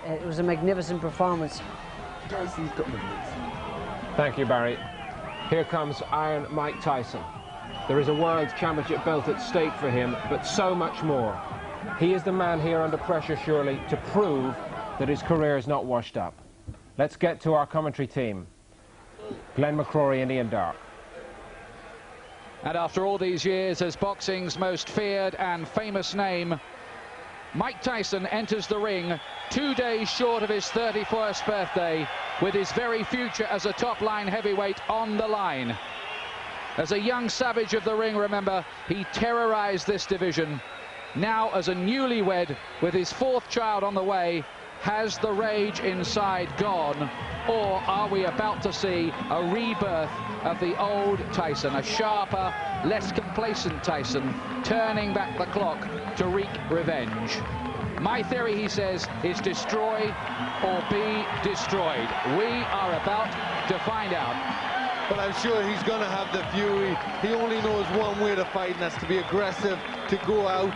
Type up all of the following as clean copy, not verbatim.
it was a magnificent performance. Thank you, Barry. Here comes Iron Mike Tyson. There is a World Championship belt at stake for him, but so much more. He is the man here under pressure, surely, to prove that his career is not washed up. Let's get to our commentary team. Glenn McCrory and Ian Dark. And after all these years as boxing's most feared and famous name, Mike Tyson enters the ring 2 days short of his 31st birthday, with his very future as a top-line heavyweight on the line. As a young savage of the ring, remember, he terrorized this division. Now, as a newlywed with his 4th child on the way, has the rage inside gone, or are we about to see a rebirth of the old Tyson, a sharper, less complacent Tyson, turning back the clock to wreak revenge? My theory, he says, is destroy or be destroyed. We are about to find out. But I'm sure he's going to have the fury. He only knows one way to fight, and that's to be aggressive, to go out,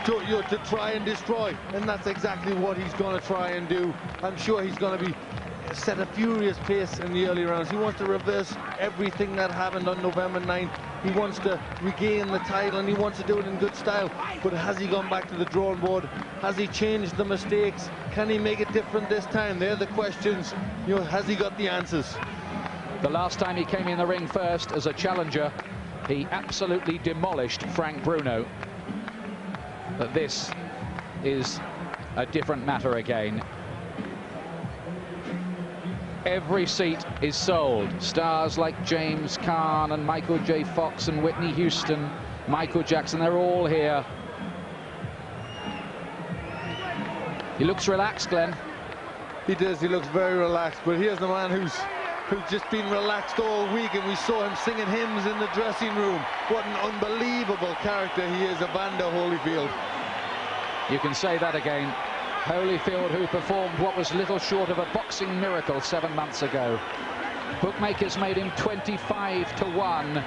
to try and destroy. And that's exactly what he's going to try and do. I'm sure he's going to set a furious pace in the early rounds. He wants to reverse everything that happened on November 9th. He wants to regain the title, and he wants to do it in good style. But has he gone back to the drawing board? Has he changed the mistakes? Can he make it different this time? They're the questions. You know, has he got the answers? The last time he came in the ring first as a challenger, he absolutely demolished Frank Bruno. But this is a different matter again. Every seat is sold. Stars like James Caan and Michael J. Fox and Whitney Houston, Michael Jackson, they're all here. He looks relaxed, Glenn. He does, he looks very relaxed, but here's the man who's just been relaxed all week, and we saw him singing hymns in the dressing room. What an unbelievable character he is, Evander Holyfield. You can say that again. Holyfield, who performed what was little short of a boxing miracle 7 months ago. Bookmakers made him 25-1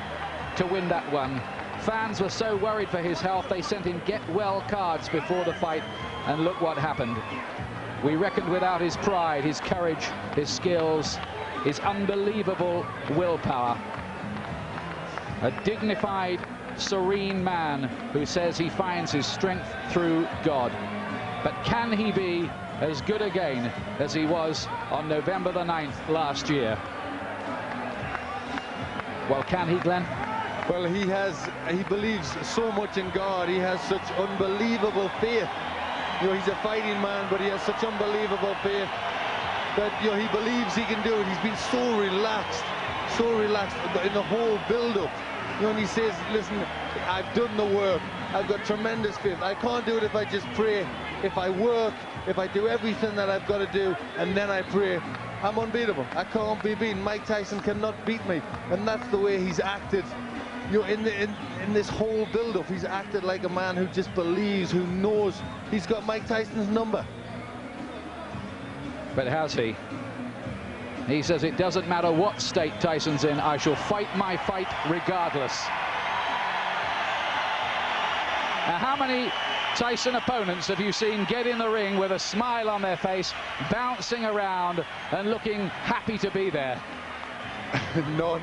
to win that one. Fans were so worried for his health, they sent him get-well cards before the fight, and look what happened. We reckoned without his pride, his courage, his skills, his unbelievable willpower. A dignified, serene man who says he finds his strength through God. But can he be as good again as he was on November the 9th last year? Well, can he, Glenn? Well, he believes so much in God. He has such unbelievable faith. You know, he's a fighting man, but he has such unbelievable faith that, you know, he believes he can do it. He's been so relaxed in the whole build-up. You know, and he says, listen, I've done the work. I've got tremendous faith. I can't do it if I just pray. If I work, if I do everything that I've got to do, and then I pray, I'm unbeatable. I can't be beaten. Mike Tyson cannot beat me. And that's the way he's acted. You know, in this whole build-up, he's acted like a man who just believes, who knows he's got Mike Tyson's number. But has he? He says it doesn't matter what state Tyson's in, I shall fight my fight regardless. Now, how many Tyson opponents have you seen get in the ring with a smile on their face, bouncing around and looking happy to be there? None,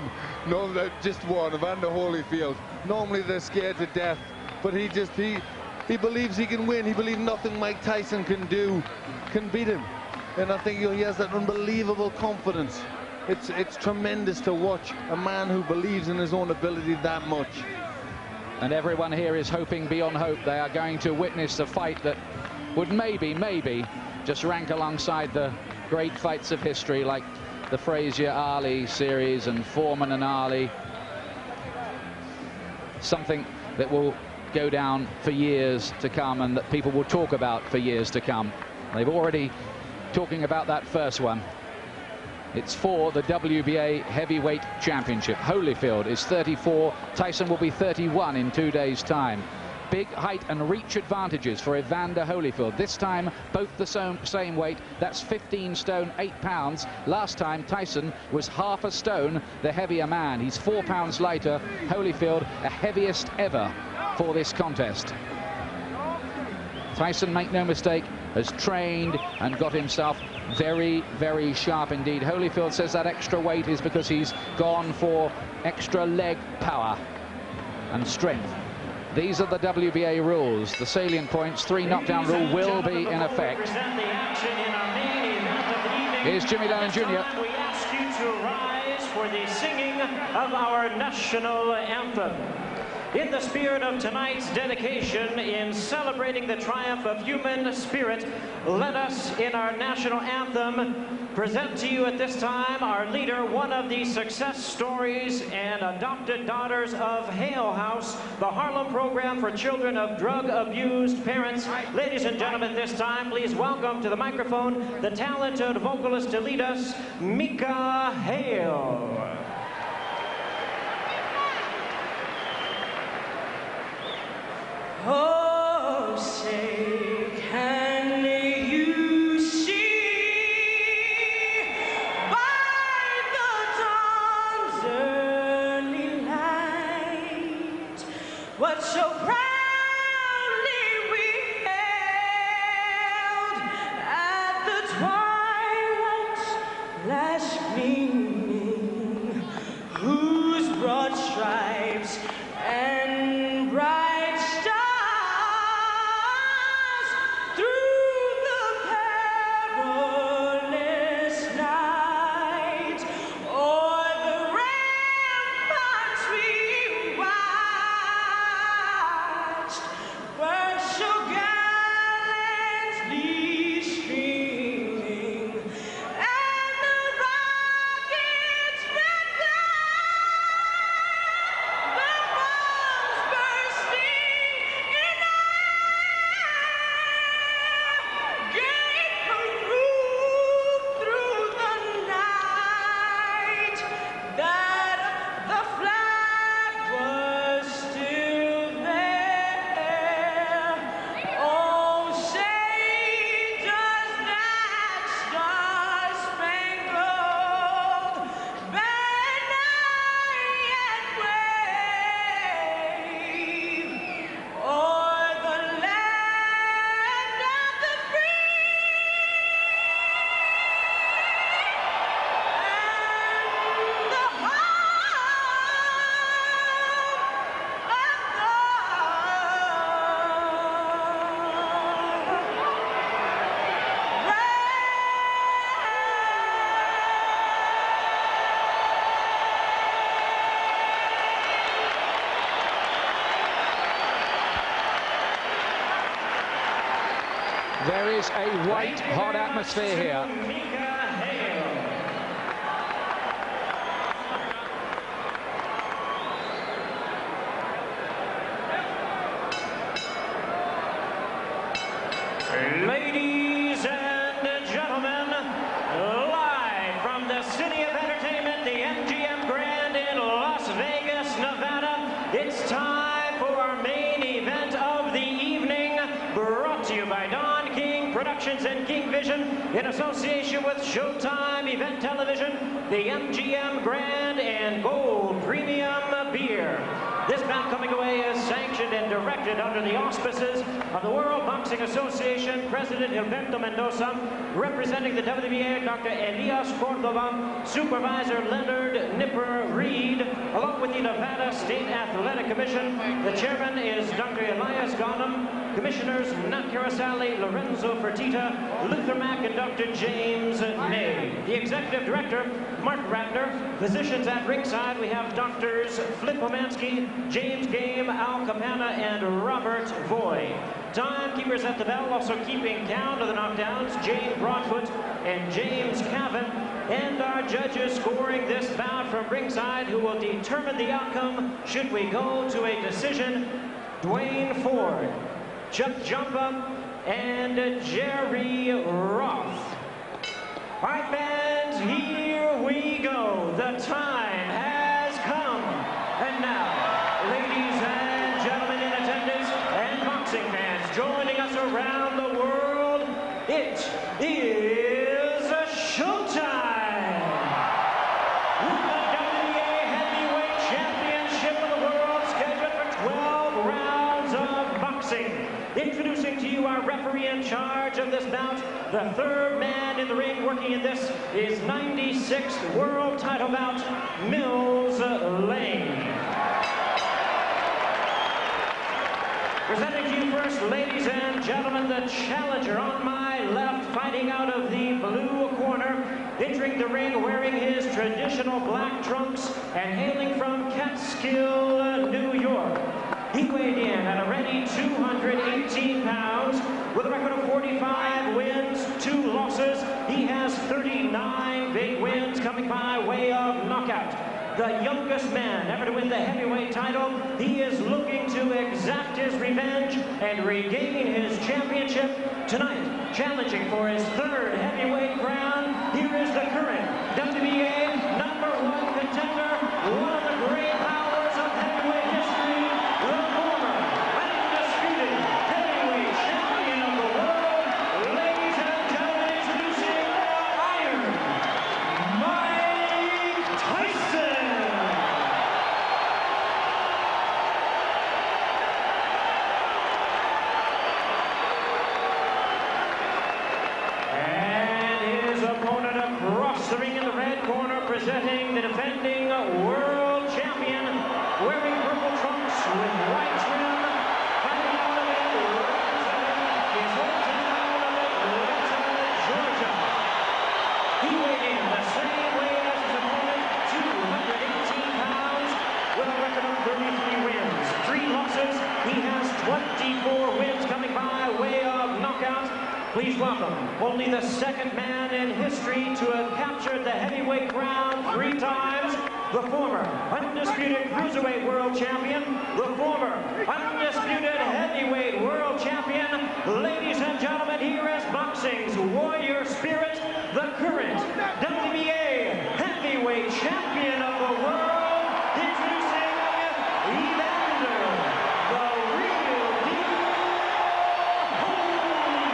just one, Evander Holyfield. Normally they're scared to death, but he believes he can win. He believes nothing Mike Tyson can do can beat him. And I think, you know, he has that unbelievable confidence. It's tremendous to watch a man who believes in his own ability that much. And everyone here is hoping beyond hope. They are going to witness a fight that would maybe just rank alongside the great fights of history, like the Frazier-Ali series and Foreman and Ali. Something that will go down for years to come and that people will talk about for years to come. They've already talking about that first one. It's for the WBA Heavyweight Championship. Holyfield is 34. Tyson will be 31 in 2 days' time. Big height and reach advantages for Evander Holyfield. This time, both the same weight. That's 15 stone, 8 pounds. Last time, Tyson was half a stone the heavier man. He's 4 pounds lighter. Holyfield, a heaviest ever for this contest. Tyson, make no mistake, has trained and got himself very, very sharp indeed. Holyfield says that extra weight is because he's gone for extra leg power and strength. These are the WBA rules. The salient points, 3 knockdown rule will be in effect. Here's Jimmy Lennon Jr. We ask you to rise for the singing of our national anthem. In the spirit of tonight's dedication, in celebrating the triumph of human spirit, let us, in our national anthem, present to you at this time our leader, one of the success stories and adopted daughters of Hale House, the Harlem program for children of drug-abused parents. Ladies and gentlemen, this time, please welcome to the microphone the talented vocalist to lead us, Mika Hale. Oh, say, can you see by the dawn's early light what so proudly we hailed at the twilight's last gleaming, whose broad stripes and bright stars There is a white-hot atmosphere here. Ladies and gentlemen, live from the City of Entertainment, the MGM Grand in Las Vegas, Nevada, it's time for our main event of the evening, brought to you by Don King Productions and King Vision in association with Showtime Event Television, the MGM Grand and Gold Premium Beer. This bout coming away is sanctioned and directed under the auspices of the World Boxing Association, President Gilberto Mendoza, representing the WBA, Dr. Elias Cordoba, Supervisor Leonard Nipper Reed, along with the Nevada State Athletic Commission. The chairman is Dr. Elias Ghanem, Commissioners Nat Carasali, Lorenzo Fertitta, Luther Mack, and Dr. James May. The Executive Director, Mark Ratner. Physicians at ringside, we have Doctors Flip Pomansky, James Game, Al Capana, and Robert Voy. Timekeepers at the bell, also keeping count of the knockdowns, Jane Broadfoot and James Cavan. And our judges scoring this bout from ringside, who will determine the outcome should we go to a decision, Dwayne Ford, Chuck Jumpa, and Jerry Roth. All right, fans, here we go. The time has come. And now, ladies and gentlemen in attendance and boxing fans joining us around the world, it is showtime! With the WBA Heavyweight Championship of the world scheduled for 12 rounds of boxing. Introducing to you our referee. referee in charge of this bout. The third man in the ring working in this is 96th world title bout, Mills Lane. Presenting to you first, ladies and gentlemen, the challenger on my left, fighting out of the blue corner, entering the ring wearing his traditional black trunks and hailing from Catskill, New York. He weighed in at a ready 218 pounds with a record of 45 wins, 2 losses. He has 39 big wins coming by way of knockout. The youngest man ever to win the heavyweight title. He is looking to exact his revenge and regain his championship tonight. Challenging for his third heavyweight crown, here is the current WBA #1 contender, one of the great powers of heavyweight history, the former undisputed heavyweight champion of the world. Ladies and gentlemen, introducing Iron Mike Tyson. The ring in the red corner, presenting the defending world champion, wearing purple trunks with white trim, fighting out of it, representing his hometown of Atlanta, Georgia. He weighed in the same weight as his opponent, 218 pounds, with a record of 33 wins, 3 losses. He has 24 wins coming by way of knockout. Please welcome only the second man in history to have captured the heavyweight crown 3 times, the former undisputed cruiserweight world champion, the former undisputed heavyweight world champion. Ladies and gentlemen, here is boxing's warrior spirit, the current WBA heavyweight champion of the world, introducing Evander, the real deal, Holyfield.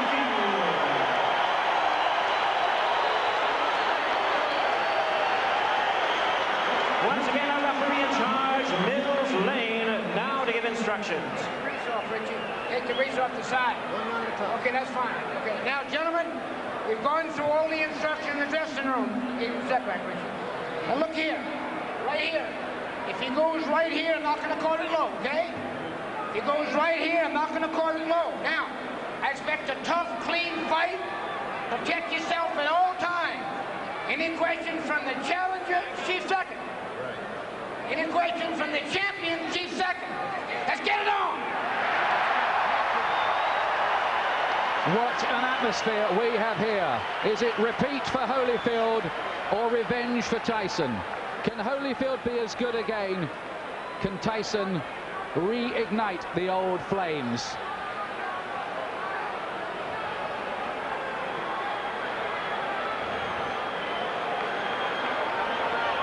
Once again, our referee in charge, Mills Lane, now to give instructions. Grease off, Richie. Take the grease off the side. Okay, that's fine. Okay, now, gentlemen, we've gone through all the instructions in the dressing room. Step back, Richie. Now, look here. Right here. If he goes right here, I'm not going to call it low, okay? If he goes right here, I'm not going to call it low. Now, I expect a tough, clean fight. Protect yourself at all times. Any questions from the challenger, she's second. Any questions from the champion, she's second. Let's get it on. What an atmosphere we have here. Is it repeat for Holyfield or revenge for Tyson? Can Holyfield be as good again? Can Tyson reignite the old flames?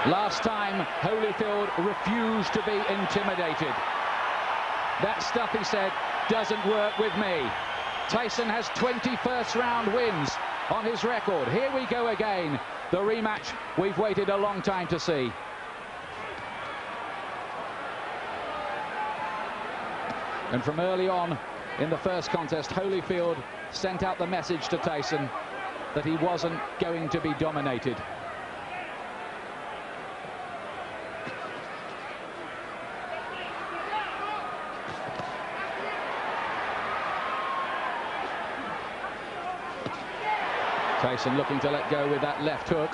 Last time, Holyfield refused to be intimidated. That stuff, he said, doesn't work with me. Tyson has 20 first-round wins on his record. Here we go again. The rematch we've waited a long time to see. And from early on in the first contest, Holyfield sent out the message to Tyson that he wasn't going to be dominated. Tyson looking to let go with that left hook.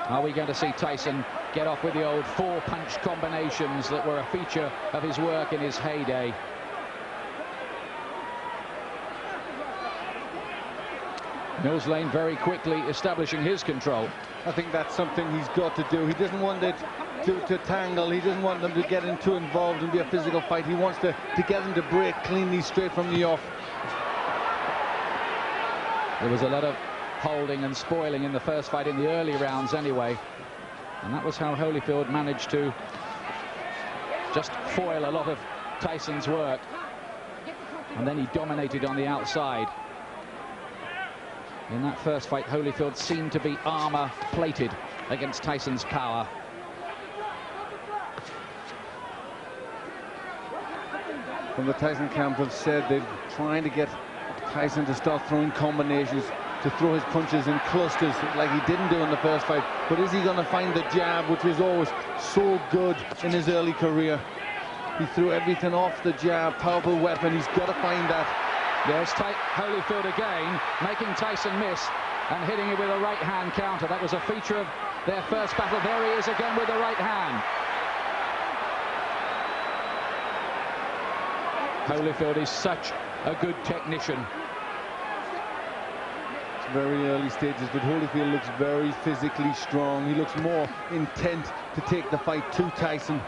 Are we going to see Tyson get off with the old 4-punch combinations that were a feature of his work in his heyday? Mills Lane very quickly establishing his control. I think that's something he's got to do. He doesn't want it to tangle. He doesn't want them to get too involved and be a physical fight. He wants to get them to break cleanly straight from the off. There was a lot of holding and spoiling in the first fight in the early rounds anyway, and that was how Holyfield managed to just foil a lot of Tyson's work, and then he dominated on the outside. In that first fight, Holyfield seemed to be armor plated against Tyson's power. From the Tyson camp have said they're trying to get Tyson to start throwing combinations, to throw his punches in clusters like he didn't do in the first fight. But is he going to find the jab, which was always so good in his early career? He threw everything off the jab, powerful weapon. He's got to find that. Yes, Holyfield again, making Tyson miss and hitting him with a right hand counter. That was a feature of their first battle. There he is again with the right hand. Holyfield is such a good technician. It's very early stages, but Holyfield looks very physically strong. He looks more intent to take the fight to Tyson.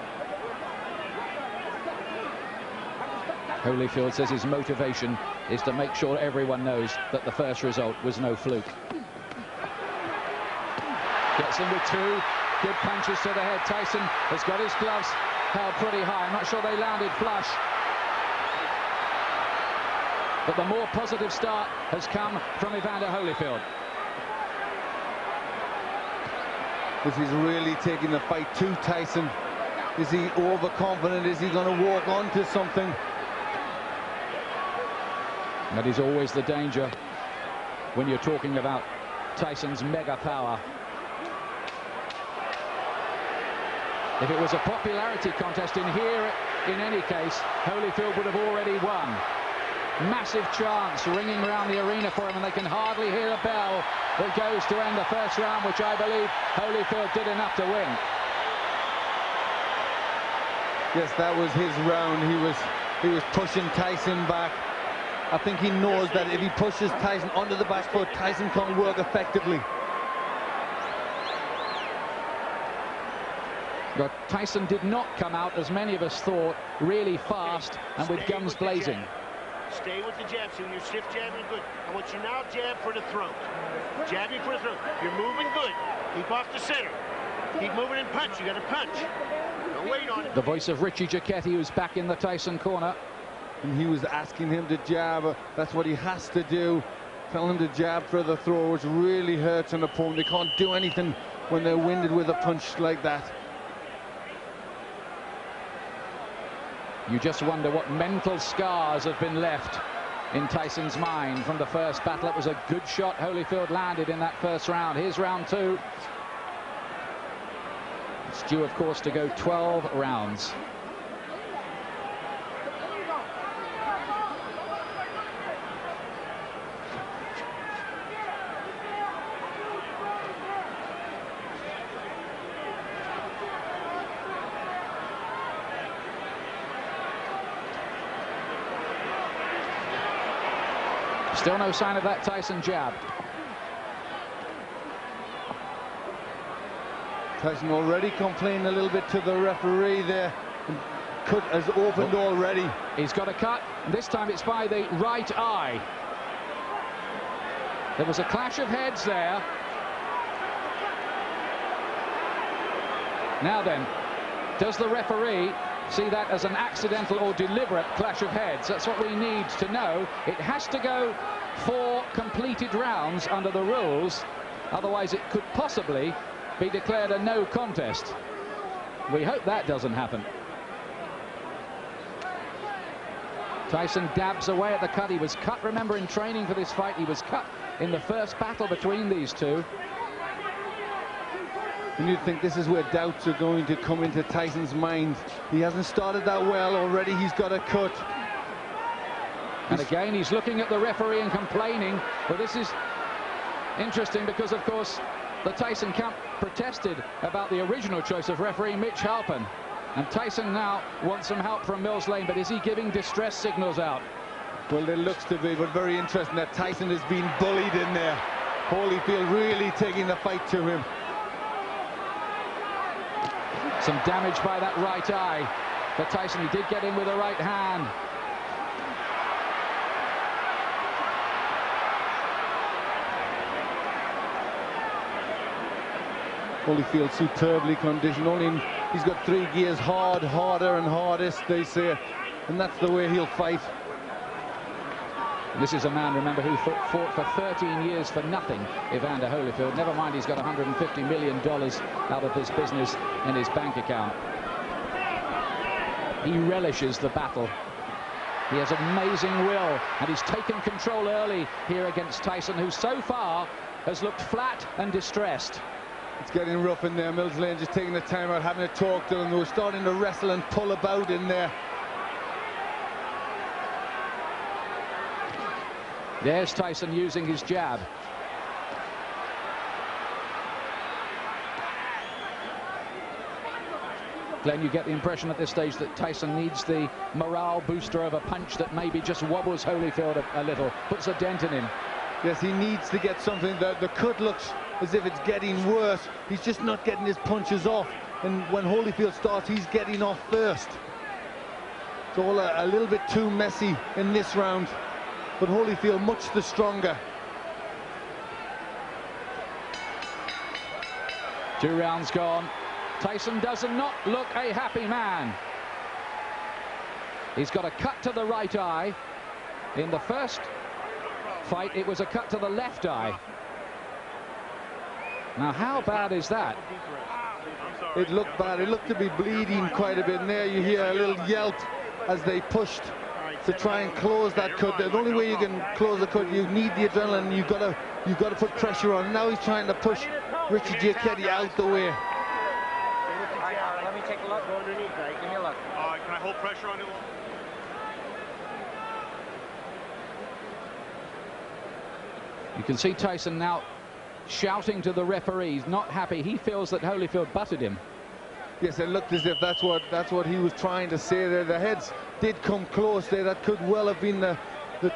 Holyfield says his motivation is to make sure everyone knows that the first result was no fluke. Gets in with two good punches to the head. Tyson has got his gloves held pretty high. I'm not sure they landed flush. But the more positive start has come from Evander Holyfield. This is really taking the fight to Tyson. Is he overconfident? Is he going to walk onto something? That is always the danger when you're talking about Tyson's mega power. If it was a popularity contest in here, in any case, Holyfield would have already won. Massive chants ringing around the arena for him, and they can hardly hear a bell that goes to end the first round, which I believe Holyfield did enough to win. Yes, that was his round. He was pushing Tyson back. I think he knows that if he pushes Tyson onto the back foot, Tyson can't work effectively. But Tyson did not come out, as many of us thought, really fast and with guns blazing. Stay with the jab, so you're stiff jabbing good. I want you now jab for the throat. Jabbing for the throat. You're moving good. Keep off the center. Keep moving and punch. You got to punch. Don't wait on it. The voice of Richie Jacquetti, who's back in the Tyson corner. And he was asking him to jab. That's what he has to do. Tell him to jab for the throw, which really hurts an opponent. They can't do anything when they're winded with a punch like that. You just wonder what mental scars have been left in Tyson's mind from the first battle. It was a good shot Holyfield landed in that first round. Here's round two. It's due, of course, to go 12 rounds. Still no sign of that Tyson jab. Tyson already complaining a little bit to the referee there. Cut has opened already. He's got a cut, and this time it's by the right eye. There was a clash of heads there. Now then, does the referee see that as an accidental or deliberate clash of heads? That's what we need to know. It has to go 4 completed rounds under the rules, otherwise it could possibly be declared a no contest. We hope that doesn't happen. Tyson dabs away at the cut. He was cut, remember, in training for this fight. He was cut in the first battle between these two. And you'd think this is where doubts are going to come into Tyson's mind. He hasn't started that well already. He's got a cut. And again, he's looking at the referee and complaining. But this is interesting because, of course, the Tyson camp protested about the original choice of referee Mitch Halpin. And Tyson now wants some help from Mills Lane, but is he giving distress signals out? Well, there looks to be, but very interesting that Tyson has been bullied in there. Holyfield really taking the fight to him. Some damage by that right eye. But Tyson, he did get in with a right hand. Holyfield superbly conditioned. He's got 3 gears, hard, harder and hardest, they say. And that's the way he'll fight. This is a man, remember, who fought for 13 years for nothing, Evander Holyfield. Never mind, he's got $150 million out of this business in his bank account. He relishes the battle. He has amazing will, and he's taken control early here against Tyson, who so far has looked flat and distressed. It's getting rough in there. Mills Lane just taking the time out, having a talk to them. They were starting to wrestle and pull about in there. There's Tyson using his jab. Glenn, you get the impression at this stage that Tyson needs the morale booster of a punch that maybe just wobbles Holyfield a little, puts a dent in him. Yes, he needs to get something. The cut looks as if it's getting worse. He's just not getting his punches off. And when Holyfield starts, he's getting off first. It's all a little bit too messy in this round. But Holyfield much the stronger. 2 rounds gone. Tyson does not look a happy man. He's got a cut to the right eye. In the first fight, it was a cut to the left eye. Now, how bad is that? It looked bad. It looked to be bleeding quite a bit. And there you hear a little yelp as they pushed to try and close that cut. The only way you can close the cut, you need the adrenaline. You've got to put pressure on. Now he's trying to push Richie Giacchetti out the way. Let me take a look. Go underneath. Give me a look. Can I hold pressure on it? You can see Tyson now shouting to the referees, not happy. He feels that Holyfield butted him. Yes, it looked as if that's what he was trying to say there. The heads did come close there. That could well have been the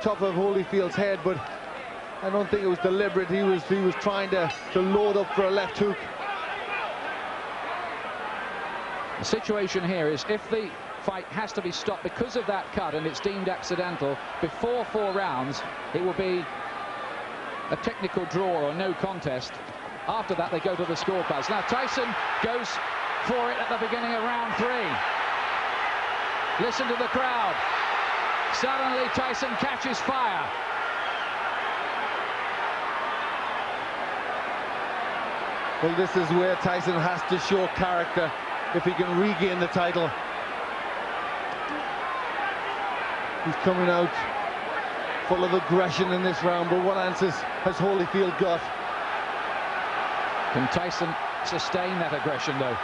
top of Holyfield's head, but I don't think it was deliberate. He was trying to load up for a left hook. The situation here is if the fight has to be stopped because of that cut and it's deemed accidental before 4 rounds, it will be a technical draw or no contest. After that, they go to the scorecards. Now, Tyson goes for it at the beginning of round 3. Listen to the crowd. Suddenly, Tyson catches fire. Well, this is where Tyson has to show character if he can regain the title. He's coming out full of aggression in this round, but what answers has Holyfield got? Can Tyson sustain that aggression, though?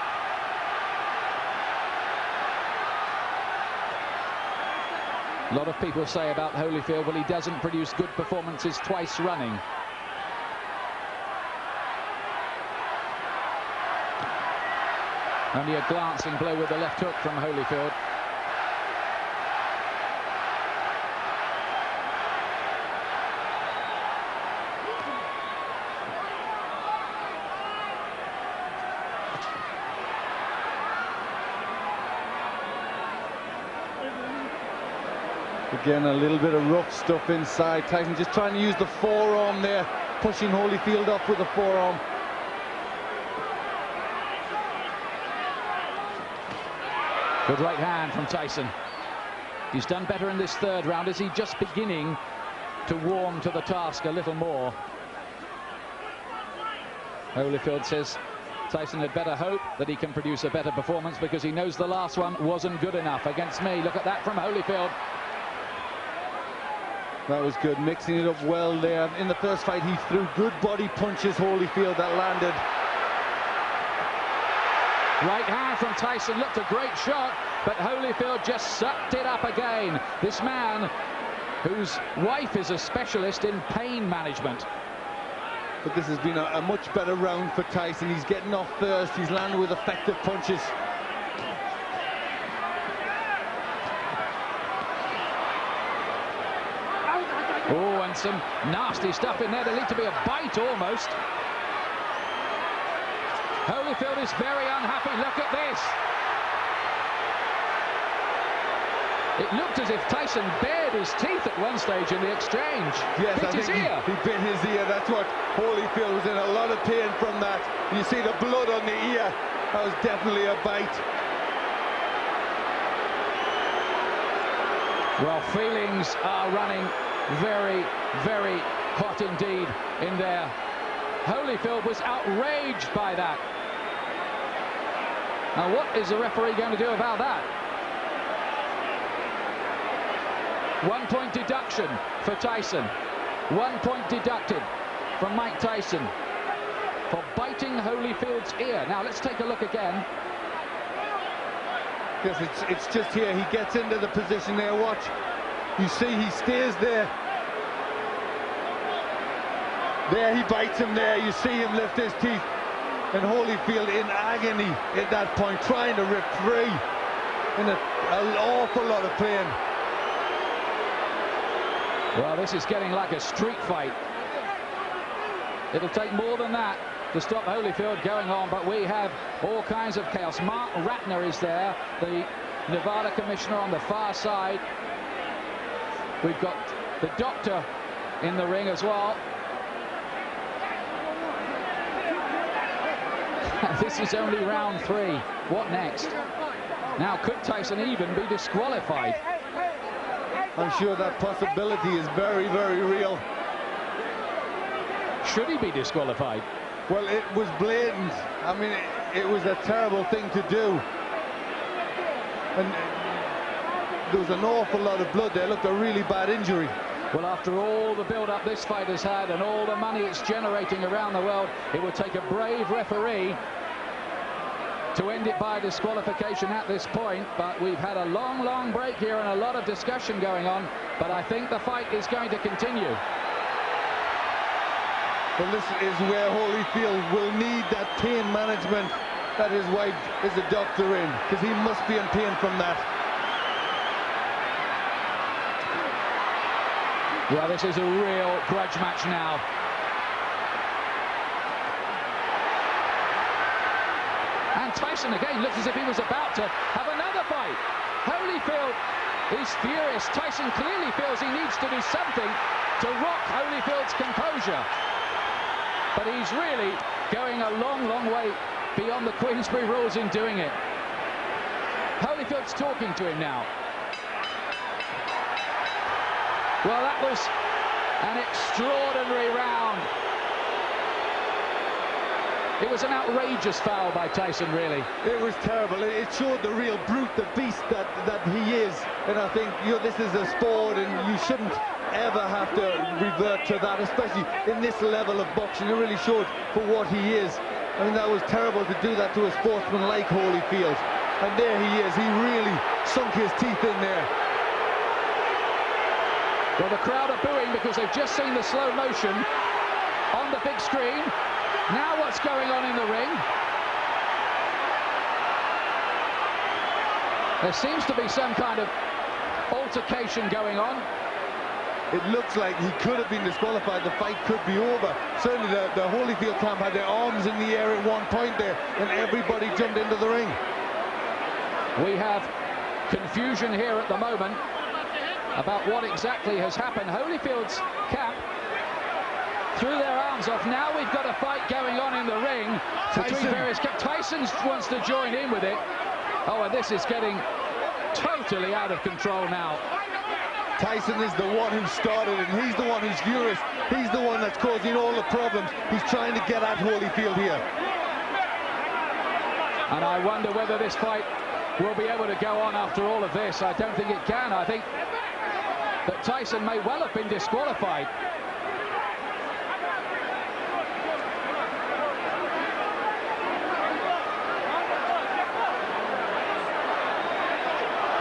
A lot of people say about Holyfield, well, he doesn't produce good performances twice running. Only a glancing blow with the left hook from Holyfield. Again, a little bit of rough stuff inside. Tyson just trying to use the forearm there, pushing Holyfield up with the forearm. Good right hand from Tyson. He's done better in this 3rd round. Is he just beginning to warm to the task a little more? Holyfield says Tyson had better hope that he can produce a better performance because he knows the last one wasn't good enough against me. Look at that from Holyfield. That was good, mixing it up well there. In the first fight, he threw good body punches, Holyfield, that landed. Right hand from Tyson, looked a great shot, but Holyfield just sucked it up again. This man, whose wife is a specialist in pain management. But this has been a much better round for Tyson. He's getting off first, he's landed with effective punches. Oh, and some nasty stuff in there. There need to be a bite almost. Holyfield is very unhappy. Look at this. It looked as if Tyson bared his teeth at one stage in the exchange. Yes, bit I think his ear. He bit his ear. That's what Holyfield was in a lot of pain from that. You see the blood on the ear. That was definitely a bite. Well, feelings are running very, very hot indeed in there. Holyfield was outraged by that. Now, what is the referee going to do about that? 1 point deduction for Tyson. 1 point deducted from Mike Tyson for biting Holyfield's ear. Now let's take a look again. Yes, it's just here. He gets into the position there. Watch. You see he stays there. There he bites him there. You see him lift his teeth. And Holyfield in agony at that point, trying to rip free. In an awful lot of pain. Well, this is getting like a street fight. It'll take more than that to stop Holyfield going on, but we have all kinds of chaos. Mark Ratner is there, the Nevada commissioner on the far side. We've got the doctor in the ring as well. This is only round 3. What next? Now, could Tyson even be disqualified? I'm sure that possibility is very, very real. Should he be disqualified? Well, it was blatant. I mean, it was a terrible thing to do. And there was an awful lot of blood there. It looked a really bad injury. Well, after all the build-up this fight has had and all the money it's generating around the world, it would take a brave referee to end it by disqualification at this point. But we've had a long, long break here and a lot of discussion going on. But I think the fight is going to continue. Well, this is where Holyfield will need that pain management. That is why is a doctor in, because he must be in pain from that. Well, this is a real grudge match now. And Tyson again looks as if he was about to have another fight. Holyfield is furious. Tyson clearly feels he needs to do something to rock Holyfield's composure. But he's really going a long, long way beyond the Queensberry rules in doing it. Holyfield's talking to him now. Well, that was an extraordinary round. It was an outrageous foul by Tyson, really. It was terrible. It showed the real brute, the beast that he is. And I think, you know, this is a sport and you shouldn't ever have to revert to that, especially in this level of boxing. It really showed for what he is. I mean, that was terrible to do that to a sportsman like Holyfield. And there he is. He really sunk his teeth in there. Well, the crowd are booing because they've just seen the slow motion on the big screen. Now what's going on in the ring? There seems to be some kind of altercation going on. It looks like he could have been disqualified. The fight could be over. Certainly the Holyfield camp had their arms in the air at one point there, and everybody jumped into the ring. We have confusion here at the moment about what exactly has happened. Holyfield's camp threw their arms off. Now we've got a fight going on in the ring between various camps. Tyson wants to join in with it. Oh, and this is getting totally out of control now. Tyson is the one who started it, and he's the one who's furious. He's the one that's causing all the problems. He's trying to get at Holyfield here. And I wonder whether this fight will be able to go on after all of this. I don't think it can. I think that Tyson may well have been disqualified.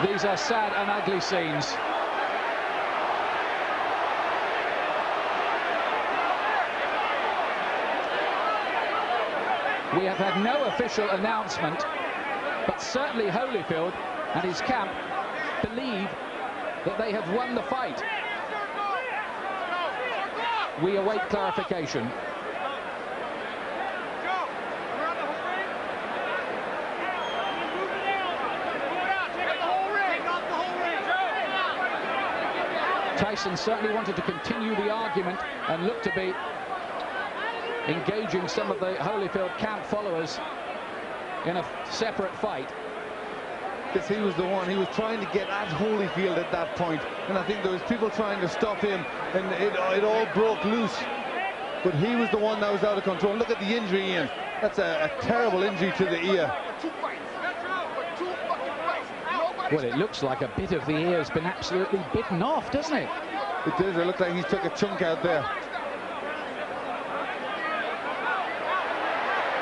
These are sad and ugly scenes. We have had no official announcement, but certainly Holyfield and his camp believe that they have won the fight. We await clarification. Tyson certainly wanted to continue the argument and looked to be engaging some of the Holyfield camp followers in a separate fight. Because he was the one, he was trying to get at Holyfield at that point, and I think there was people trying to stop him, and it all broke loose. But he was the one that was out of control. Look at the injury, Ian. That's a terrible injury to the ear. Well, it looks like a bit of the ear has been absolutely bitten off, doesn't it? It does. It looks like he's took a chunk out there.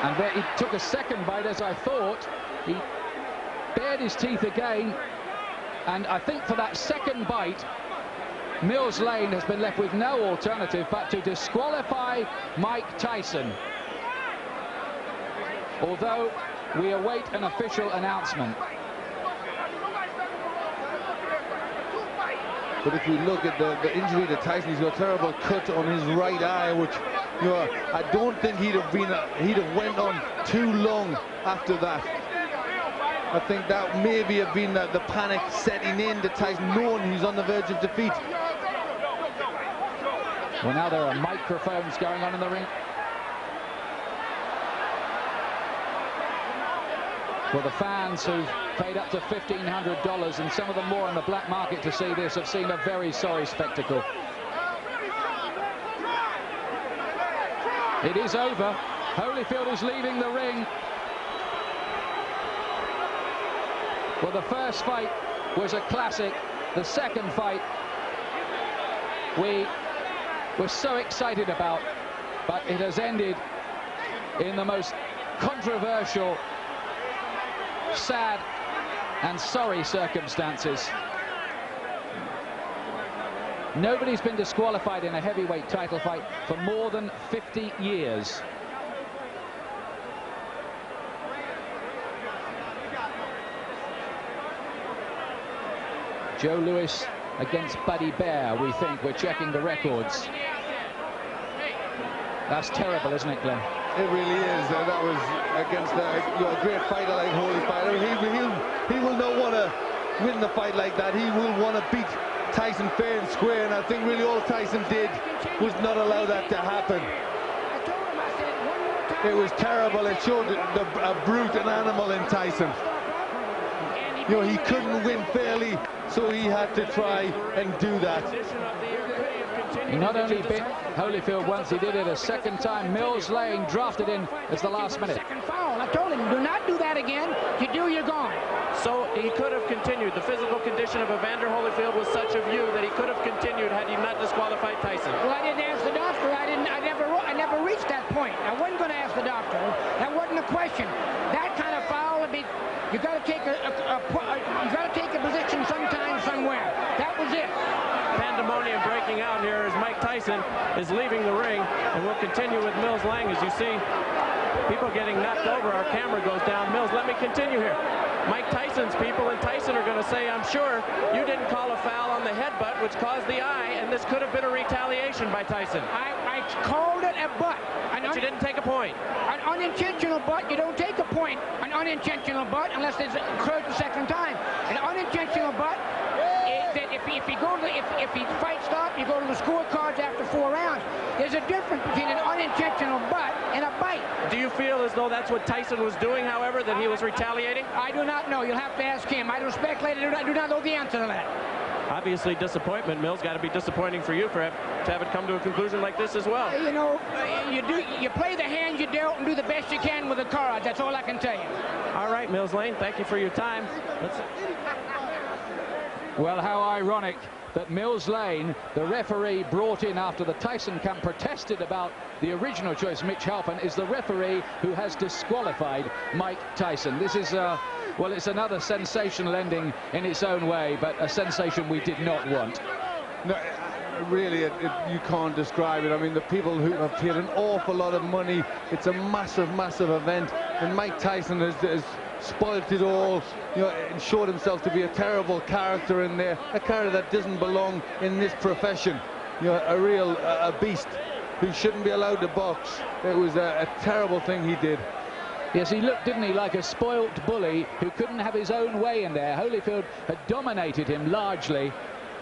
And there he took a second bite, as I thought. He bared his teeth again. And I think for that second bite, Mills Lane has been left with no alternative but to disqualify Mike Tyson. Although we await an official announcement. But if you look at the injury to Tyson, he's got a terrible cut on his right eye, which, you know, I don't think he'd have went on too long after that. I think that maybe have been the panic setting in to Tyson, knowing he's on the verge of defeat. Well, now there are microphones going on in the ring. Well, the fans who've paid up to $1,500 and some of them more on the black market to see this have seen a very sorry spectacle. It is over. Holyfield is leaving the ring. Well, the first fight was a classic. The second fight we were so excited about, but it has ended in the most controversial, sad and sorry circumstances. Nobody's been disqualified in a heavyweight title fight for more than 50 years. Joe Louis against Buddy Bear, we think. We're checking the records. That's terrible, isn't it, Glenn? It really is. That was against a great fighter like Holyfield. He will not want to win the fight like that. He will want to beat Tyson fair and square, and I think really all Tyson did was not allow that to happen. It was terrible. It showed a brute, an animal in Tyson. You know, he couldn't win fairly, so he had to try and do that. He not only bit Holyfield once, he did it a second time. Mills Lane drafted in as the last minute. Second foul. I told him, do not do that again. You do, you're gone. So he could have continued. The physical condition of Evander Holyfield was such a view that he could have continued had he not disqualified Tyson. Well, I didn't ask the doctor. I never reached that point. I wasn't going to ask the doctor. That wasn't the question. That kind of foul would be. You got to take a position sometime, somewhere. That was it. Pandemonium breaking out here as Mike Tyson is leaving the ring, and we'll continue with Mills Lang. As you see, people getting knocked over. Our camera goes down. Mills, let me continue here. Mike Tyson's people and Tyson are going to say, I'm sure you didn't call a foul on the headbutt, which caused the eye, and this could have been a retaliation by Tyson. I called it a butt. But you didn't take a point. An unintentional butt, you don't take a point. An unintentional butt, unless it's occurred the second time. An unintentional butt, that if he fight stop, you go to the scorecards after 4 rounds. There's a difference between an unintentional butt and a bite. Do you feel as though that's what Tyson was doing, however, that he was retaliating? I do not know. You'll have to ask him. I don't speculate. I do not know the answer to that. Obviously, disappointment. Mills, got to be disappointing for you to have it come to a conclusion like this as well. You know, you play the hand you dealt and do the best you can with the cards. That's all I can tell you. All right, Mills Lane, thank you for your time. Well, how ironic that Mills Lane, the referee brought in after the Tyson camp protested about the original choice, Mitch Halpin, is the referee who has disqualified Mike Tyson. This is, well, it's another sensational ending in its own way, but a sensation we did not want. No, really, you can't describe it. I mean, the people who have paid an awful lot of money, it's a massive, massive event, and Mike Tyson has spoilt it all, you know, and showed himself to be a terrible character in there, a character that doesn't belong in this profession, you know, a real beast who shouldn't be allowed to box. It was a terrible thing he did. Yes, he looked, didn't he, like a spoilt bully who couldn't have his own way in there. Holyfield had dominated him largely,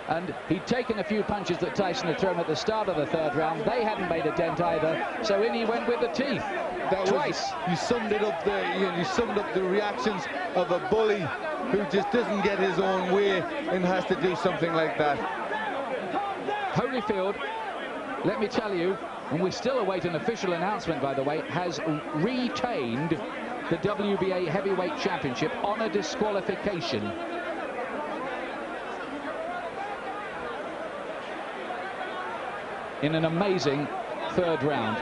and he'd taken a few punches that Tyson had thrown at the start of the third round. They hadn't made a dent either, so in he went with the teeth. Twice. You summed it up there. You summed up the reactions of a bully who just doesn't get his own way and has to do something like that. Holyfield, let me tell you, and we still await an official announcement, by the way, has retained the WBA Heavyweight Championship on a disqualification. in an amazing third round.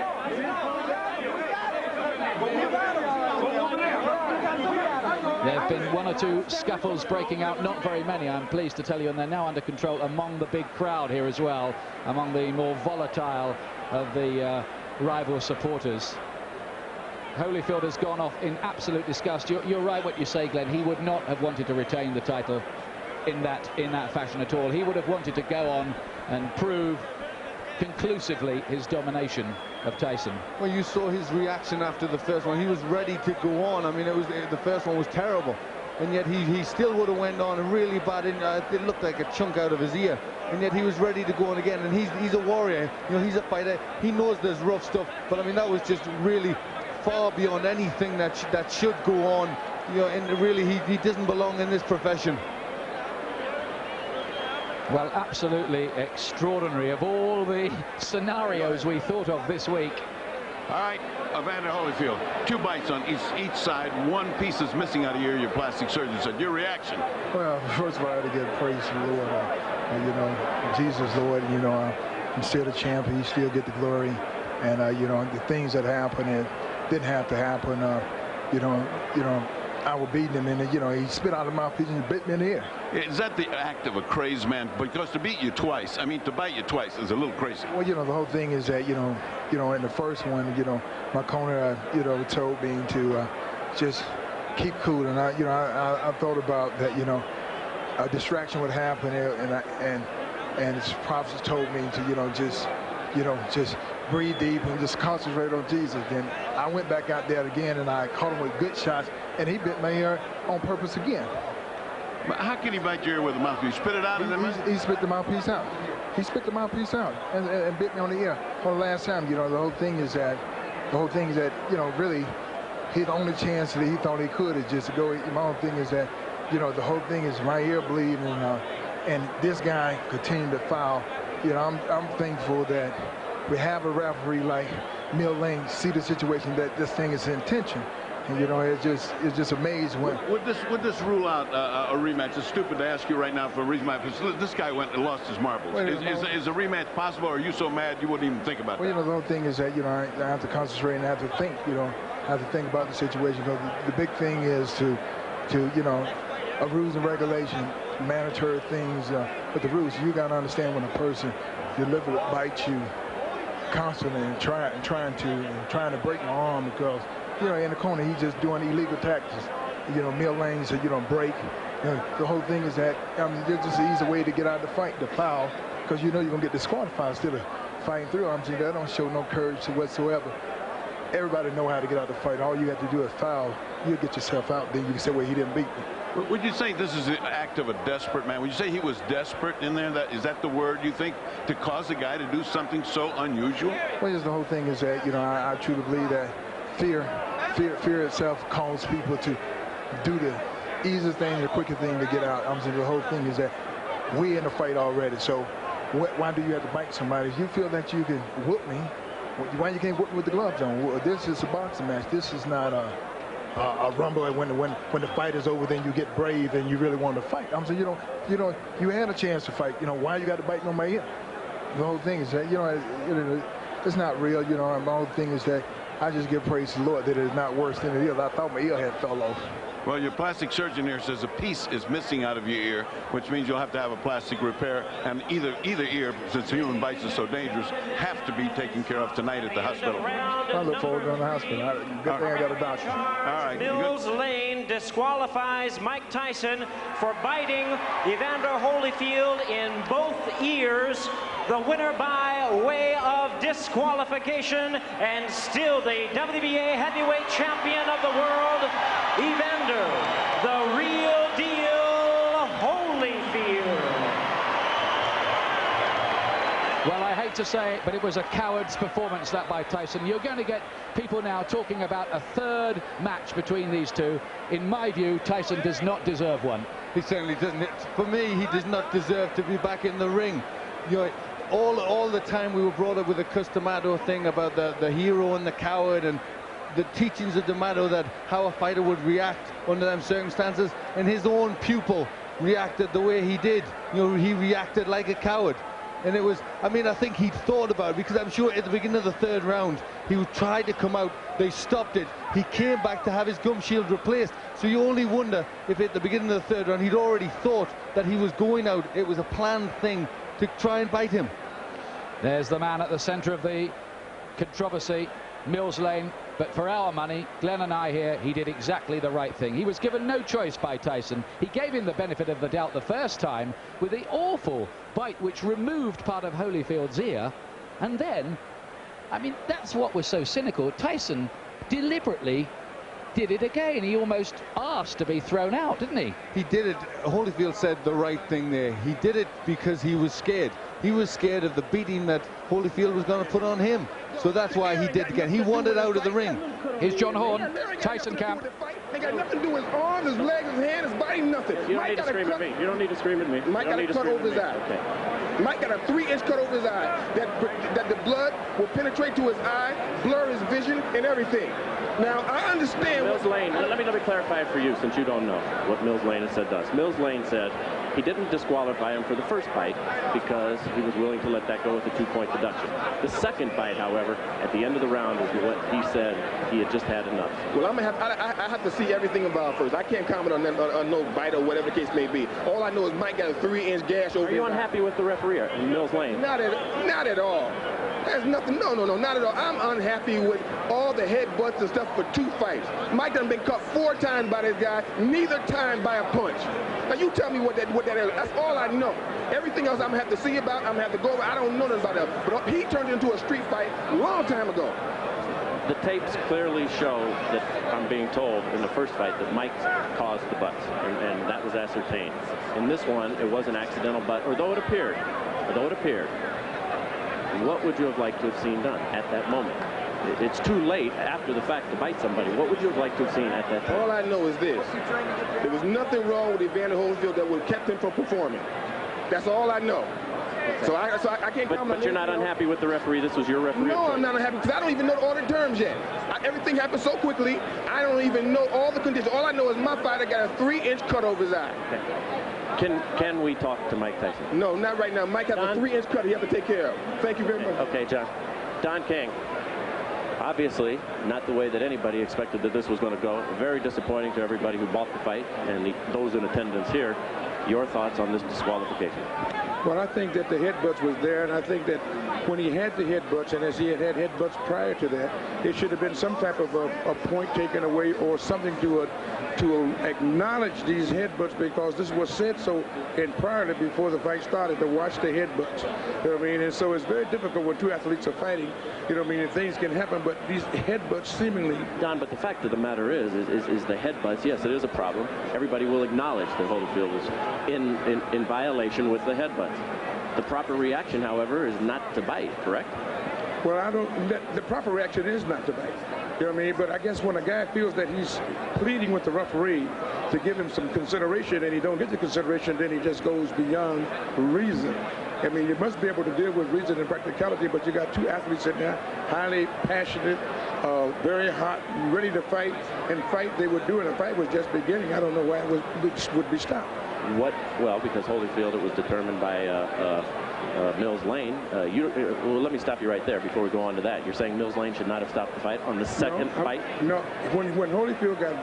There have been one or two scuffles breaking out, not very many, I'm pleased to tell you, and they're now under control among the big crowd here as well, among the more volatile of the rival supporters. Holyfield has gone off in absolute disgust. You're right what you say, Glenn. He would not have wanted to retain the title in that fashion at all. He would have wanted to go on and prove conclusively his domination of Tyson. Well, you saw his reaction after the first one. He was ready to go on. I mean, the first one was terrible, and yet he still would have went on and really bad. It looked like a chunk out of his ear, and yet he was ready to go on again. And he's a warrior. You know, he's a fighter. He knows there's rough stuff, but I mean, that was just really far beyond anything that should go on. You know, and really, he doesn't belong in this profession. Well, absolutely extraordinary. Of all the scenarios we thought of this week. All right, Evander Holyfield, 2 bites on each side. 1 piece is missing out of your plastic surgeon said. Your reaction? Well, first of all, I had to give praise to the Lord. You know, Jesus, Lord, you know, I'm still the champion. He still get the glory. And, you know, the things that happened, it didn't have to happen. You know, I was beating him, and you know, he spit out of my mouthpiece and bit me in the ear. Is that the act of a crazed man? Because to beat you twice, I mean, to bite you twice is a little crazy. Well, you know, the whole thing is that, you know, in the first one, you know, my corner, you know, told me to just keep cool, and I thought about that, you know, a distraction would happen, and his prophets told me to, you know, just breathe deep and just concentrate on Jesus. Then I went back out there again, and I caught him with good shots, and he bit my ear on purpose again. But how can he bite your ear with a mouthpiece? Spit it out? He spit the mouthpiece out. He spit the mouthpiece out and bit me on the ear. For the last time, you know, the whole thing is that, you know, really, his only chance that he thought he could is just to go. My whole thing is that, you know, the whole thing is my ear bleeding, and this guy continued to foul. You know, I'm thankful that we have a referee like Mill Lane see the situation that this thing is intention. And, you know, it's just amazing when. Would this rule out a rematch? It's stupid to ask you right now for a rematch. This guy went and lost his marbles. Is a rematch possible, or are you so mad you wouldn't even think about it? Well, you know, the whole thing is that, you know, I have to concentrate and I have to think, you know, I have to think about the situation. Because the big thing is to you know, rules and regulation, mandatory things, but the rules, you got to understand when a person deliberately bites you constantly and trying to break my arm, because, you know, in the corner he's just doing illegal tactics. You know, Mill Lane said, you don't break. You know, the whole thing is that, I mean, there's just an easy way to get out of the fight, the foul, because you know you're gonna get disqualified instead of fighting through. I'm saying that don't show no courage whatsoever. Everybody know how to get out of the fight. All you have to do is foul. You'll get yourself out. Then you can say, well, he didn't beat me. Would you say this is an act of a desperate man? Would you say he was desperate in there? Is that the word you think, to cause a guy to do something so unusual? Well, just the whole thing is that, you know, I truly believe that fear itself causes people to do the easiest thing, the quickest thing to get out. I'm saying the whole thing is that we're in the fight already. So why do you have to bite somebody? If you feel that you can whoop me, why you can't whoop me with the gloves on? This is a boxing match. This is not a rumble. When the fight is over, then you get brave and you really want to fight. I'm saying, you had a chance to fight. You know, why you got to bite on my ear? The whole thing is that, you know, it's not real. You know, my whole thing is that I just give praise to the Lord that it's not worse than it is. I thought my ear had fell off. Well, your plastic surgeon here says a piece is missing out of your ear, which means you'll have to have a plastic repair, and either ear, since human bites are so dangerous, have to be taken care of tonight at the hospital. I look forward to going to the hospital. Good thing I got a doctor. All right. Mills Lane disqualifies Mike Tyson for biting Evander Holyfield in both ears. The winner by way of disqualification, and still the WBA heavyweight champion of the world, Evander, the real deal, Holyfield. Well, I hate to say it, but it was a coward's performance, that by Tyson. You're going to get people now talking about a third match between these two. In my view, Tyson does not deserve one. He certainly doesn't. For me, he does not deserve to be back in the ring. You know, all the time we were brought up with the Customato thing about the hero and the coward, and the teachings of D'Amato that how a fighter would react under them circumstances, and his own pupil reacted the way he did. You know, he reacted like a coward. And it was, I mean, I think he'd thought about it, because I'm sure at the beginning of the third round, he tried to come out, they stopped it. He came back to have his gum shield replaced. So you only wonder if at the beginning of the third round, he'd already thought that he was going out. It was a planned thing to try and bite him. There's the man at the centre of the controversy, Mills Lane. But for our money, Glenn and I here, he did exactly the right thing. He was given no choice by Tyson. He gave him the benefit of the doubt the first time with the awful bite which removed part of Holyfield's ear. And then, I mean, that's what was so cynical. Tyson deliberately did it again. He almost asked to be thrown out, didn't he? He did it. Holyfield said the right thing there. He did it because he was scared. He was scared of the beating that Holyfield was going to put on him. So that's why he did it again. He wanted out of the ring. Here's John Horn, Tyson camp. Ain't got nothing to do with his arms, his legs, his hand, his body, nothing. You don't need to scream at me. You don't need to scream at me. Mike got a cut over his eye. Okay. Mike got a 3-inch cut over his eye. That the blood will penetrate to his eye, blur his vision, and everything. Now, I understand Mills Lane, let me clarify it for you, since you don't know what Mills Lane has said to us. Mills Lane said he didn't disqualify him for the first bite because he was willing to let that go with a 2-point deduction. The second bite, however, at the end of the round is what he said he had just had enough. Well, I have to see everything involved first. I can't comment on, on no bite or whatever the case may be. All I know is Mike got a 3-inch gash over his eye. Are you unhappy with the referee in Mills Lane? Not at all. There's nothing, no, not at all. I'm unhappy with all the headbutts and stuff for 2 fights. Mike done been cut 4 times by this guy, neither time by a punch. Now you tell me what that is. That's all I know. Everything else I'm gonna have to see about, I'm gonna have to go over. I don't know nothing about that. But he turned it into a street fight a long time ago. The tapes clearly show that, I'm being told, in the first fight that Mike caused the butts, and that was ascertained. In this one, it was an accidental butt, although it appeared, what would you have liked to have seen done at that moment? It's too late after the fact to bite somebody. What would you have liked to have seen at that time? All I know is this. There was nothing wrong with Evander Holyfield that would have kept him from performing. That's all I know. Okay. So I can't comment. But you're not unhappy with the referee? This was your referee? No, I'm not unhappy because I don't even know all the terms yet. Everything happened so quickly, I don't even know all the conditions. All I know is my fighter got a 3-inch cut over his eye. Okay. Can we talk to Mike Tyson? No, not right now. Mike has a 3-inch cut he has to take care of. Thank you very much. Okay, John. Don King. Obviously, not the way that anybody expected that this was going to go. Very disappointing to everybody who bought the fight and those in attendance here. Your thoughts on this disqualification? Well, I think that the headbutts was there, and I think that when he had the headbutts, and as he had headbutts prior to that, it should have been some type of a point taken away or something to acknowledge these headbutts, because this was said so prior before the fight started, to watch the headbutts. You know what I mean? And so it's very difficult when 2 athletes are fighting. You know what I mean? And things can happen, but these headbutts seemingly... Don, but the fact of the matter is the headbutts, yes, it is a problem. Everybody will acknowledge that Holyfield was in violation with the headbutts. The proper reaction, however, is not to bite, correct? Well, the proper reaction is not to bite. You know what I mean? But I guess when a guy feels that he's pleading with the referee to give him some consideration and he don't get the consideration, then he just goes beyond reason. I mean, you must be able to deal with reason and practicality, but you got 2 athletes in there, highly passionate, very hot, ready to fight, and fight they would do, and the fight was just beginning. I don't know why it would be stopped. Well, because Holyfield, it was determined by Mills Lane. Well, let me stop you right there before we go on to that. You're saying Mills Lane should not have stopped the fight on the second fight? No, when Holyfield got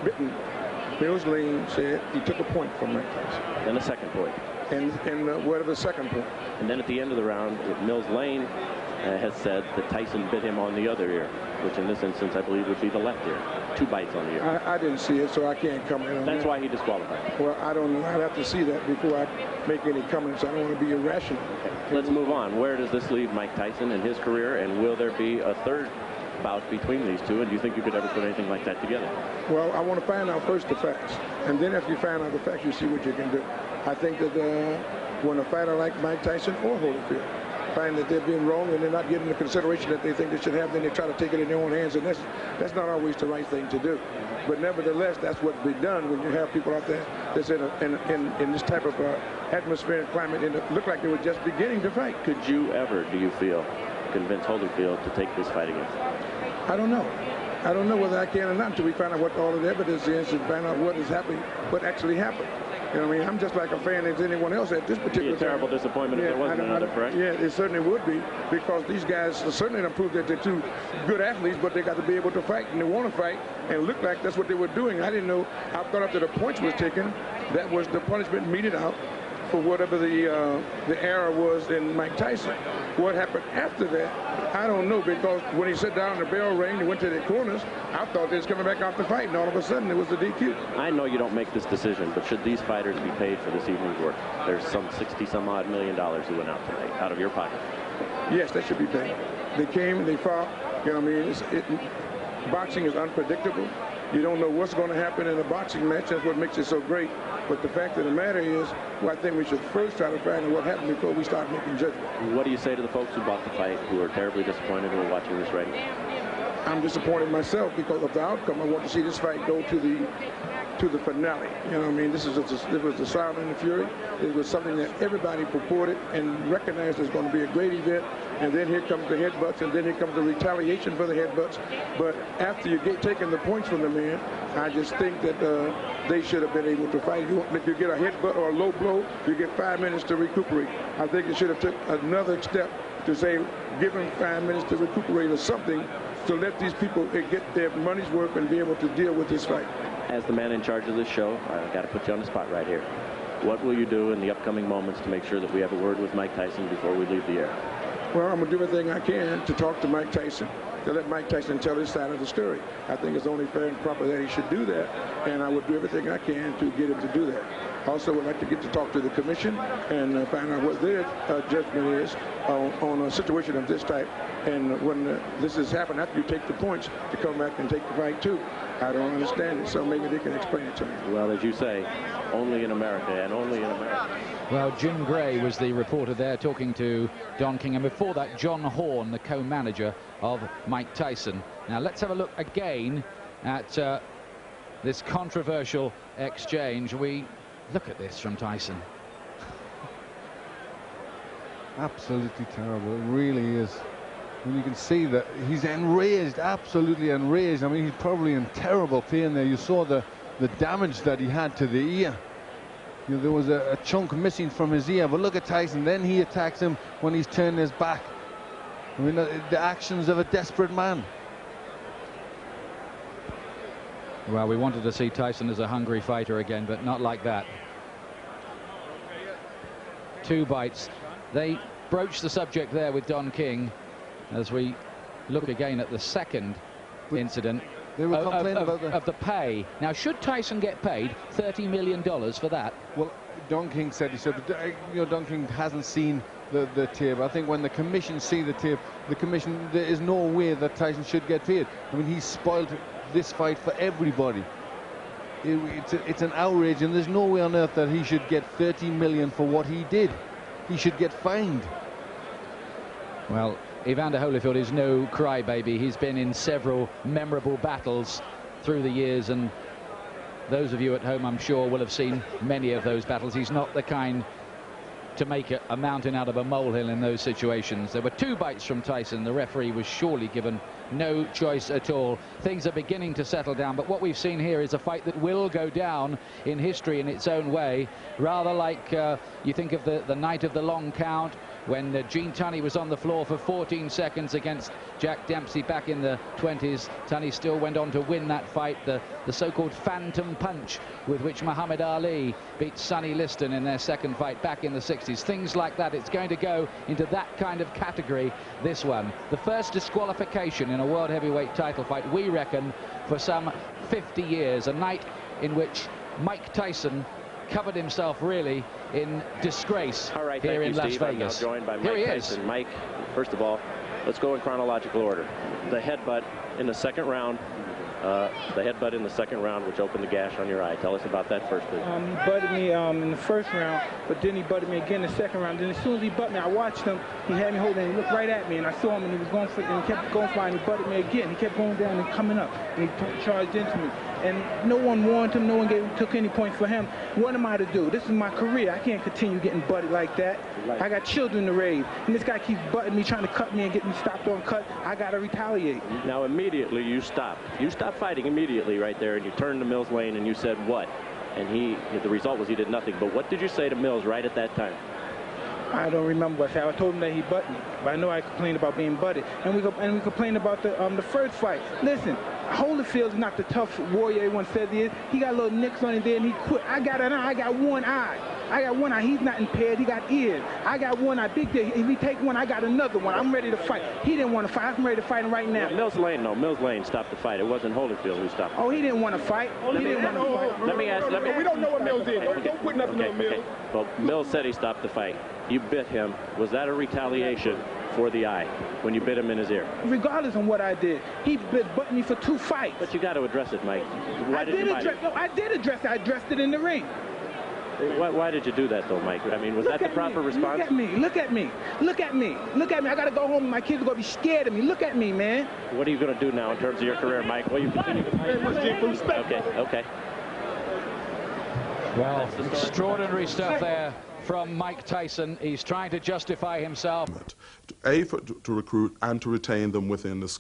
bitten, Mills Lane said he took a point from Mike Tyson. Then a second point. And whatever the second point. And then at the end of the round, Mills Lane has said that Tyson bit him on the other ear, which in this instance I believe would be the left ear. 2 bites on the ear. I didn't see it, so I can't comment on that. That's why he disqualified. Well, I don't know. I'd have to see that before I make any comments. I don't want to be irrational. Okay. Let's move on. Where does this leave Mike Tyson in his career, and will there be a third bout between these two, and do you think you could ever put anything like that together? Well, I want to find out first the facts, and then after you find out the facts, you see what you can do. I think that when a fighter like Mike Tyson or Holyfield find that they're being wrong and they're not getting the consideration that they think they should have, then they try to take it in their own hands, and that's not always the right thing to do. But nevertheless, that's what's been done when you have people out there that's in this type of atmosphere and climate, and it looked like they were just beginning to fight. Could you ever, do you feel, convince Holyfield to take this fight again? I don't know. I don't know whether I can or not until we find out what all of the evidence is and find out what is happening, what actually happened. You know what I mean? I'm just like a fan as anyone else at this particular It'd be a terrible disappointment if there wasn't another, correct? Yeah, it certainly would be, because these guys certainly don't prove that they're two good athletes, but they got to be able to fight, and they want to fight, and it looked like that's what they were doing. I didn't know. I thought after the points was taken, that was the punishment meted out for whatever the error was in Mike Tyson. What happened after that, I don't know, because when he sat down, the bell rang, he went to the corners, I thought they was coming back out to fight, and all of a sudden it was the DQ. I know you don't make this decision, but should these fighters be paid for this evening's work? There's some $60-some-odd million who went out tonight, out of your pocket. Yes, they should be paid. They came, they fought, you know what I mean? Boxing is unpredictable. You don't know what's going to happen in a boxing match. That's what makes it so great. But the fact of the matter is, well, I think we should first try to find out what happened before we start making judgment. What do you say to the folks who bought the fight, who are terribly disappointed who are watching this right now? I'm disappointed myself because of the outcome. I want to see this fight go to the finale. You know what I mean? This was the Sound and the Fury. It was something that everybody purported and recognized as going to be a great event. And then here comes the headbutts, and then here comes the retaliation for the headbutts. But after you get taking the points from the man, I just think that they should have been able to fight. If you get a headbutt or a low blow, you get 5 minutes to recuperate. I think it should have took another step to say, give them 5 minutes to recuperate or something, to let these people get their money's worth and be able to deal with this fight. As the man in charge of this show, I've got to put you on the spot right here. What will you do in the upcoming moments to make sure that we have a word with Mike Tyson before we leave the air? Well, I'm going to do everything I can to talk to Mike Tyson, to let Mike Tyson tell his side of the story. I think it's only fair and proper that he should do that, and I would do everything I can to get him to do that. Also, would like to get to talk to the commission and find out what their judgment is on a situation of this type. And when this has happened, after you take the points, to come back and take the fight too. I don't understand it, so maybe they can explain it to me. Well, as you say, only in America, and only in America. Well, Jim Gray was the reporter there talking to Don King, and before that, John Horn, the co-manager of Mike Tyson. Now, let's have a look again at this controversial exchange. We look at this from Tyson. Absolutely terrible. It really is. And you can see that he's enraged, absolutely enraged. I mean, he's probably in terrible pain there. You saw the damage that he had to the ear. You know, there was a chunk missing from his ear. But look at Tyson. Then he attacks him when he's turned his back. I mean, the actions of a desperate man. Well, we wanted to see Tyson as a hungry fighter again, but not like that. 2 bites. They broached the subject there with Don King as we look again at the second incident they were complaining of the pay. Now, should Tyson get paid $30 million for that? Well, Don King said, you know, Don King hasn't seen the tape. I think when the commission see the tape, the commission, there is no way that Tyson should get paid. I mean, he's spoiled this fight for everybody. It's an outrage, and there's no way on earth that he should get $30 million for what he did. He should get fined. Well, Evander Holyfield is no crybaby. He's been in several memorable battles through the years, and those of you at home, I'm sure, will have seen many of those battles. He's not the kind to make a mountain out of a molehill in those situations. There were 2 bites from Tyson. The referee was surely given no choice at all. Things are beginning to settle down, but what we've seen here is a fight that will go down in history in its own way, rather like you think of the night of the long count, when Gene Tunney was on the floor for 14 seconds against Jack Dempsey back in the 20s. Tunney still went on to win that fight, the so-called phantom punch with which Muhammad Ali beat Sonny Liston in their second fight back in the 60s. Things like that. It's going to go into that kind of category, this one. The first disqualification in a world heavyweight title fight, we reckon, for some 50 years. A night in which Mike Tyson covered himself really in disgrace here in Las Vegas. I'm now joined by Mike Tyson. Mike, first of all, let's go in chronological order. The headbutt in the second round, which opened the gash on your eye. Tell us about that first, please. He butted me in the first round, but then he butted me again in the second round. Then as soon as he butted me, I watched him. He had me holding, and he looked right at me, and I saw him, and he was going for it, and he kept going for it, and he butted me again. He kept going down and coming up, and he charged into me. And no one warned him, no one took any points for him. What am I to do? This is my career. I can't continue getting butted like that. Right. I got children to raise, and this guy keeps butting me, trying to cut me and get me stopped on cut. I got to retaliate. Now, immediately you stopped. You stopped fighting immediately right there, and you turned to Mills Lane, and you said what? and the result was he did nothing. But what did you say to Mills right at that time? I don't remember what I said. I told him that he butted me, but I know I complained about being butted, and we complained about the first fight. Listen, Holyfield's not the tough warrior everyone says he is. He got little nicks on his head, and he quit. I got an eye. I got one eye. I got one eye. He's not impaired. He got ears. I got one eye. Big deal. If he take one, I got another one. I'm ready to fight. He didn't want to fight. I'm ready to fight him right now. Mills Lane stopped the fight. It wasn't Holyfield who stopped. Oh, he didn't want to fight. He didn't want to fight. Let me ask. We don't know what Mills did. Don't put nothing on Mills. Well, Mills said he stopped the fight. You bit him. Was that a retaliation for the eye when you bit him in his ear? Regardless of what I did, he butted me for 2 fights. But you got to address it, Mike. I did address it. I addressed it in the ring. Why did you do that, though, Mike? I mean, was that the proper response? Look at me. Look at me. Look at me. Look at me. I got to go home and my kids are going to be scared of me. Look at me, man. What are you going to do now in terms of your career, Mike? Well, you continue to fight. Okay. Well, extraordinary stuff there from Mike Tyson. He's trying to justify himself. To recruit and to retain them within the school.